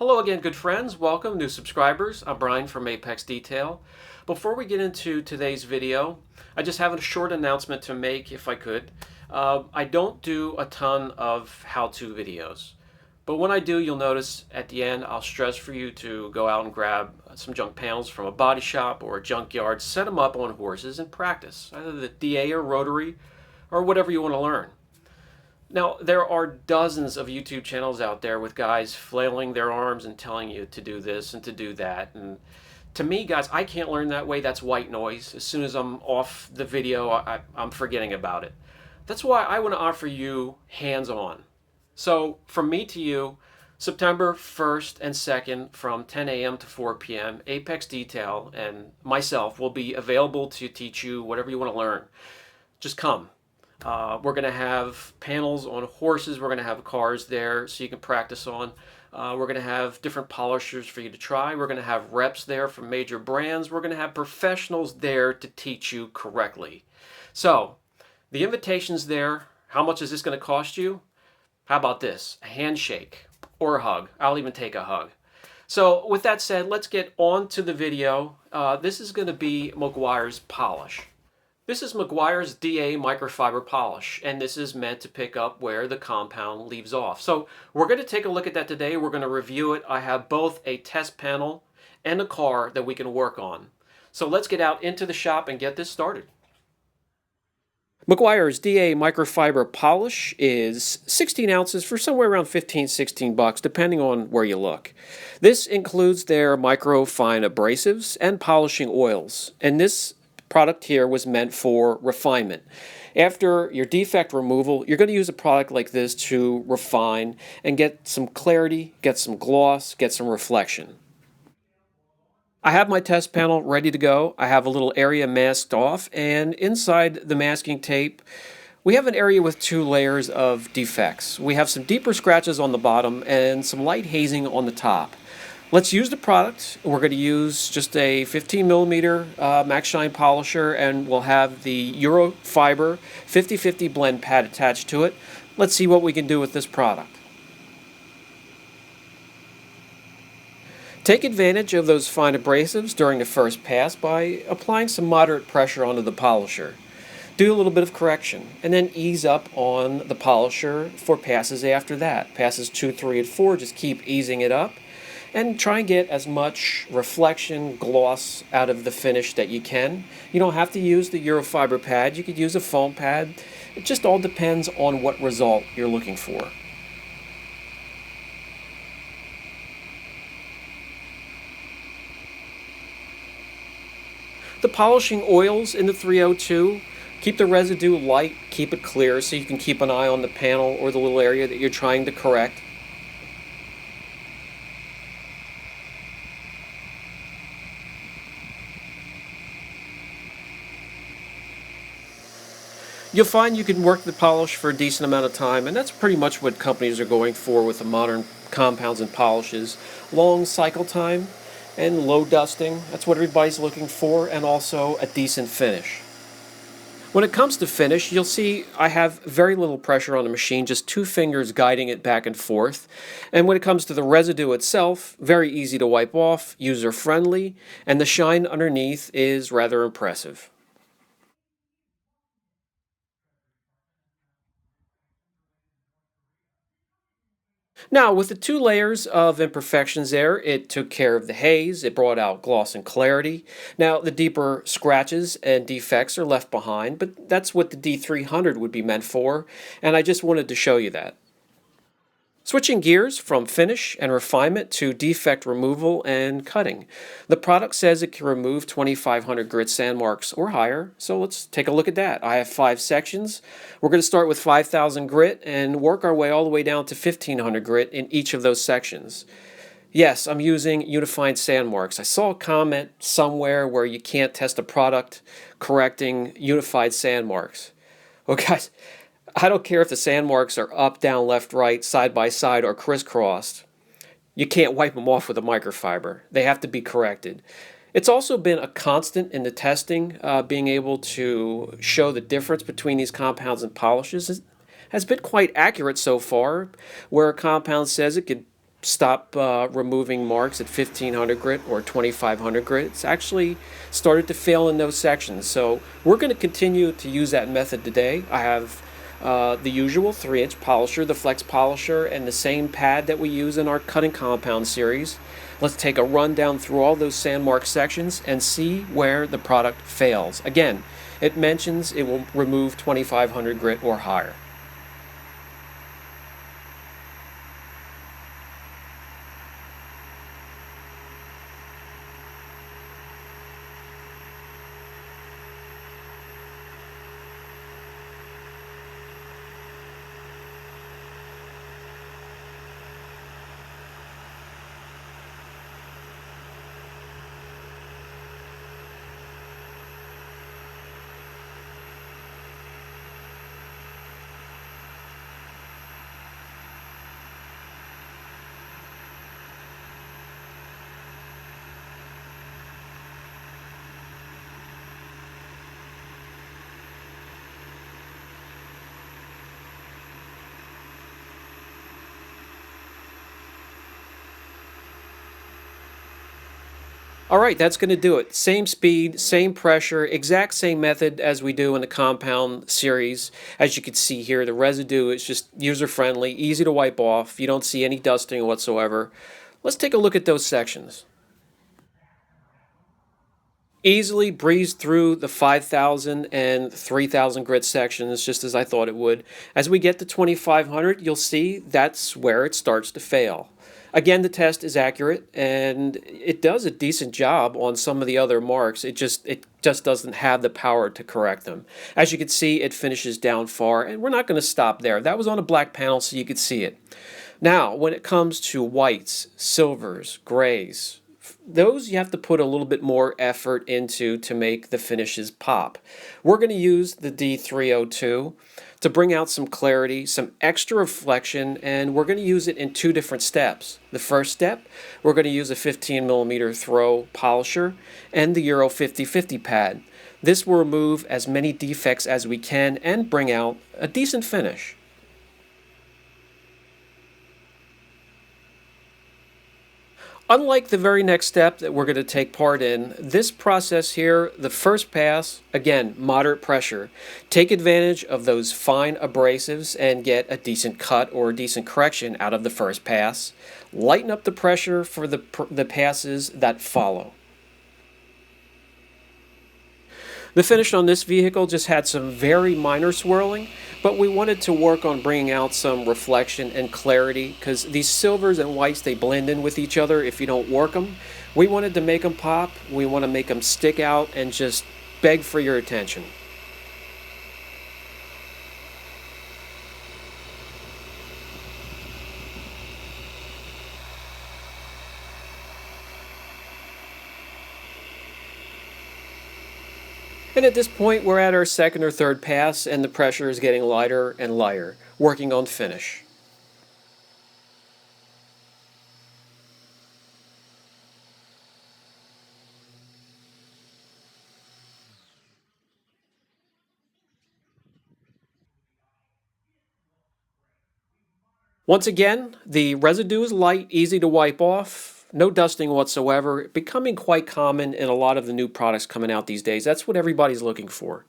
Hello again, good friends. Welcome, new subscribers. I'm Brian from Apex Detail. Before we get into today's video, I just have a short announcement to make if I could. I don't do a ton of how-to videos, but when I do, you'll notice at the end I'll stress for you to go out and grab some junk panels from a body shop or a junkyard, set them up on horses and practice, either the DA or rotary or whatever you want to learn. Now, there are dozens of YouTube channels out there with guys flailing their arms and telling you to do this and to do that. And to me, guys, I can't learn that way. That's white noise. As soon as I'm off the video, I'm forgetting about it. That's why I want to offer you hands-on. So from me to you, September 1st and 2nd from 10 a.m. to 4 p.m., Apex Detail and myself will be available to teach you whatever you want to learn. Just come. We're going to have panels on horses. We're going to have cars there so you can practice on. We're going to have different polishers for you to try. We're going to have reps there from major brands. We're going to have professionals there to teach you correctly. So the invitation's there. How much is this going to cost you? How about this? A handshake or a hug. I'll even take a hug. So with that said, let's get on to the video. This is going to be Meguiar's polish. This is Meguiar's DA microfiber polish, and this is meant to pick up where the compound leaves off. So we're going to take a look at that today. We're going to review it. I have both a test panel and a car that we can work on. So let's get out into the shop and get this started. Meguiar's DA microfiber polish is 16 ounces for somewhere around 15, 16 bucks, depending on where you look. This includes their microfine abrasives and polishing oils, and this product here was meant for refinement. After your defect removal, you're going to use a product like this to refine and get some clarity, get some gloss, get some reflection. I have my test panel ready to go. I have a little area masked off, and inside the masking tape, we have an area with 2 layers of defects. We have some deeper scratches on the bottom and some light hazing on the top. Let's use the product. We're going to use just a 15 millimeter Max Shine polisher, and we'll have the Microfiber 50/50 blend pad attached to it. Let's see what we can do with this product. Take advantage of those fine abrasives during the first pass by applying some moderate pressure onto the polisher. Do a little bit of correction, and then ease up on the polisher for passes after that. Passes 2, 3, and 4, just keep easing it up. And try and get as much reflection, gloss out of the finish that you can. You don't have to use the Microfiber pad. You could use a foam pad. It just all depends on what result you're looking for. The polishing oils in the 302, keep the residue light, keep it clear so you can keep an eye on the panel or the little area that you're trying to correct. You'll find you can work the polish for a decent amount of time, and that's pretty much what companies are going for with the modern compounds and polishes. Long cycle time and low dusting, that's what everybody's looking for, and also a decent finish. When it comes to finish, you'll see I have very little pressure on the machine, just 2 fingers guiding it back and forth. And when it comes to the residue itself, very easy to wipe off, user-friendly, and the shine underneath is rather impressive. Now, with the 2 layers of imperfections there, it took care of the haze, it brought out gloss and clarity. Now, the deeper scratches and defects are left behind, but that's what the D300 would be meant for, and I just wanted to show you that. Switching gears from finish and refinement to defect removal and cutting. The product says it can remove 2,500 grit sand marks or higher, so let's take a look at that. I have 5 sections. We're going to start with 5,000 grit and work our way all the way down to 1,500 grit in each of those sections. Yes, I'm using unified sand marks. I saw a comment somewhere where you can't test a product correcting unified sand marks. Well, guys, I don't care if the sand marks are up, down, left, right, side by side, or crisscrossed. You can't wipe them off with a microfiber. They have to be corrected. It's also been a constant in the testing, being able to show the difference between these compounds and polishes has been quite accurate so far, where a compound says it could stop removing marks at 1500 grit or 2500 grit. It's actually started to fail in those sections. So we're going to continue to use that method today. I have the usual 3-inch polisher, the flex polisher, and the same pad that we use in our cutting compound series. Let's take a run down through all those sandmark sections and see where the product fails. Again, it mentions it will remove 2500 grit or higher. All right, that's going to do it. Same speed, same pressure, exact same method as we do in the compound series. As you can see here, the residue is just user-friendly, easy to wipe off. You don't see any dusting whatsoever. Let's take a look at those sections. Easily breezed through the 5,000 and 3,000 grit sections, just as I thought it would. As we get to 2,500, you'll see that's where it starts to fail. Again, the test is accurate, and it does a decent job on some of the other marks. It just doesn't have the power to correct them. As you can see, it finishes down far, and we're not going to stop there. That was on a black panel, so you could see it. Now, when it comes to whites, silvers, grays, those you have to put a little bit more effort into to make the finishes pop. We're going to use the D302 to bring out some clarity, some extra reflection, and we're going to use it in 2 different steps. The first step, we're going to use a 15mm throw polisher and the Euro 50/50 pad. This will remove as many defects as we can and bring out a decent finish. Unlike the very next step that we're going to take part in, this process here, the first pass, again, moderate pressure. Take advantage of those fine abrasives and get a decent cut or a decent correction out of the first pass. Lighten up the pressure for the passes that follow. The finish on this vehicle just had some very minor swirling, but we wanted to work on bringing out some reflection and clarity because these silvers and whites, they blend in with each other if you don't work them. We wanted to make them pop, we want to make them stick out and just beg for your attention. And at this point, we're at our second or third pass, and the pressure is getting lighter and lighter, working on finish. Once again, the residue is light, easy to wipe off. No dusting whatsoever, becoming quite common in a lot of the new products coming out these days. That's what everybody's looking for.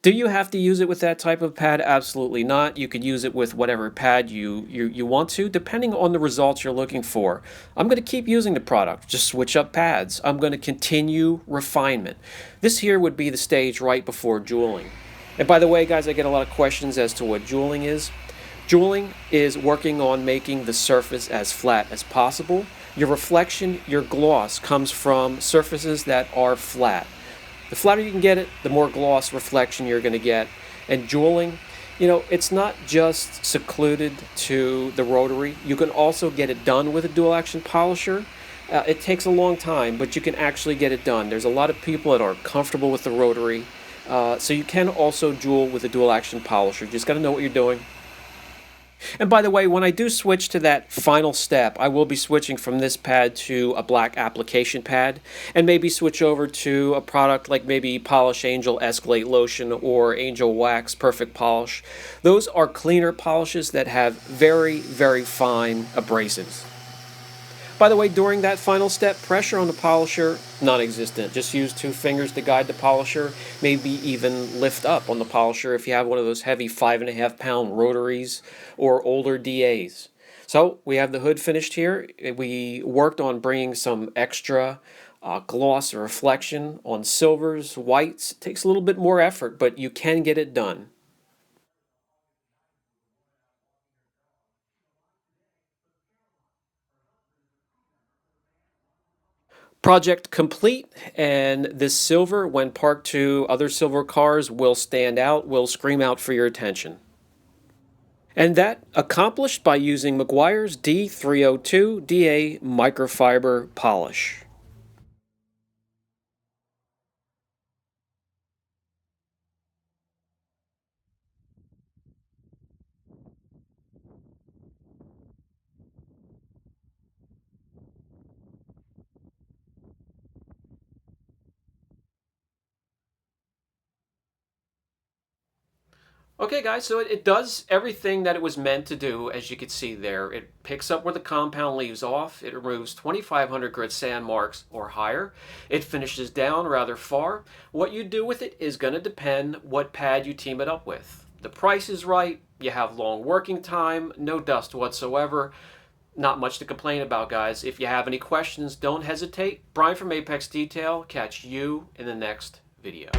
Do you have to use it with that type of pad? Absolutely not. You could use it with whatever pad you want to, depending on the results you're looking for. I'm going to keep using the product. Just switch up pads. I'm going to continue refinement. This here would be the stage right before jeweling. And by the way, guys, I get a lot of questions as to what jeweling is. Jeweling is working on making the surface as flat as possible. Your reflection, your gloss comes from surfaces that are flat. The flatter you can get it, the more gloss reflection you're going to get. And jeweling, you know, it's not just secluded to the rotary. You can also get it done with a dual action polisher. It takes a long time, but you can actually get it done. There's a lot of people that are comfortable with the rotary. So you can also jewel with a dual action polisher. You just got to know what you're doing. And by the way, when I do switch to that final step, I will be switching from this pad to a black application pad, and maybe switch over to a product like maybe Polish Angel Escalate Lotion or Angel Wax Perfect Polish. Those are cleaner polishes that have very, very fine abrasives. By the way, during that final step, pressure on the polisher, non-existent. Just use 2 fingers to guide the polisher, maybe even lift up on the polisher if you have one of those heavy 5.5 pound rotaries or older DAs. So we have the hood finished here. We worked on bringing some extra gloss or reflection on silvers, whites. It takes a little bit more effort, but you can get it done. Project complete, and this silver, when parked to other silver cars, will stand out, will scream out for your attention. And that accomplished by using Meguiar's D302 DA microfiber polish. Okay guys, so it does everything that it was meant to do, as you can see there. It picks up where the compound leaves off, it removes 2500 grit sand marks or higher, it finishes down rather far. What you do with it is going to depend what pad you team it up with. The price is right, you have long working time, no dust whatsoever. Not much to complain about, guys. If you have any questions, don't hesitate. Brian from Apex Detail, catch you in the next video.